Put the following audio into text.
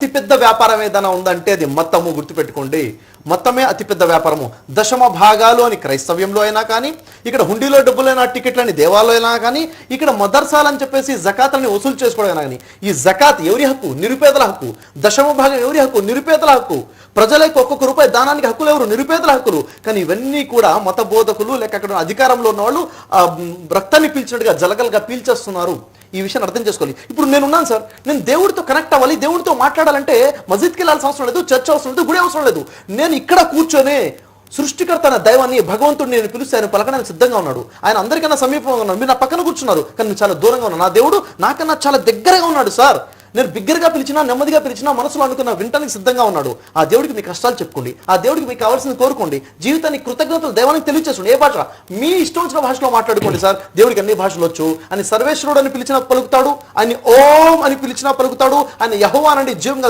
అతిపెద్ద వ్యాపారం ఏదైనా ఉందంటే అది మతము. గుర్తుపెట్టుకోండి, మతమే అతిపెద్ద వ్యాపారము. దశమ భాగాలు అని క్రైస్తవ్యంలో అయినా కానీ, ఇక్కడ హుండీలో డబ్బులైనా టికెట్లని దేవాలయంలో అయినా కానీ, ఇక్కడ మదర్సాలని చెప్పేసి జకాతులని వసూలు చేసుకోవడం కానీ, ఈ జకాత్ ఎవరి హక్కు? నిరుపేదల హక్కు. దశమ భాగం ఎవరి హక్కు? నిరుపేదల హక్కు. ప్రజలకు ఒక్కొక్క రూపాయి దానానికి హక్కులు ఎవరు? నిరుపేదల హక్కులు. కానీ ఇవన్నీ కూడా మత బోధకులు లేక అక్కడ అధికారంలో ఉన్న వాళ్ళు రక్తాన్ని పీల్చినట్టుగా జలగలుగా పీల్చేస్తున్నారు. ఈ విషయాన్ని అర్థం చేసుకోవాలి. ఇప్పుడు నేనున్నాను సార్, నేను దేవుడితో కనెక్ట్ అవ్వాలి, దేవుడితో మాట్లాడాలంటే మస్జిద్కి వెళ్ళాల్సిన అవసరం లేదు, చర్చ్ అవసరం లేదు, గుడి అవసరం లేదు. నేను ఇక్కడ కూర్చొని సృష్టికర్త అనే దైవాన్ని, భగవంతుడిని నేను పిలిస్తే ఆయన పలకడానికి సిద్ధంగా ఉన్నాడు. ఆయన అందరికన్నా సమీపంగా ఉన్నాడు. మీరు నా పక్కన కూర్చున్నారు, కానీ నేను చాలా దూరంగా ఉన్నాను. నా దేవుడు నాకన్నా చాలా దగ్గరగా ఉన్నాడు సార్. నేను బిగ్గరగా పిలిచినా, నెమ్మదిగా పిలిచినా మనసులో అనుకున్న వింటానికి సిద్ధంగా ఉన్నాడు. ఆ దేవుడికి మీ కష్టాలు చెప్పుకోండి, ఆ దేవుడికి మీకు కావాల్సింది కోరుకోండి, జీవితానికి కృతజ్ఞతలు దైవానికి తెలియచేసుకోండి. ఏ భాష? మీ ఇష్టం వచ్చిన భాషలో మాట్లాడుకోండి సార్. దేవుడికి అన్ని భాషలు వచ్చు. ఆయన సర్వేశ్వరుడు అని పిలిచినా పలుకుతాడు, ఆయన ఓం అని పిలిచినా పలుకుతాడు, ఆయన యెహోవా అనండి జీవంగా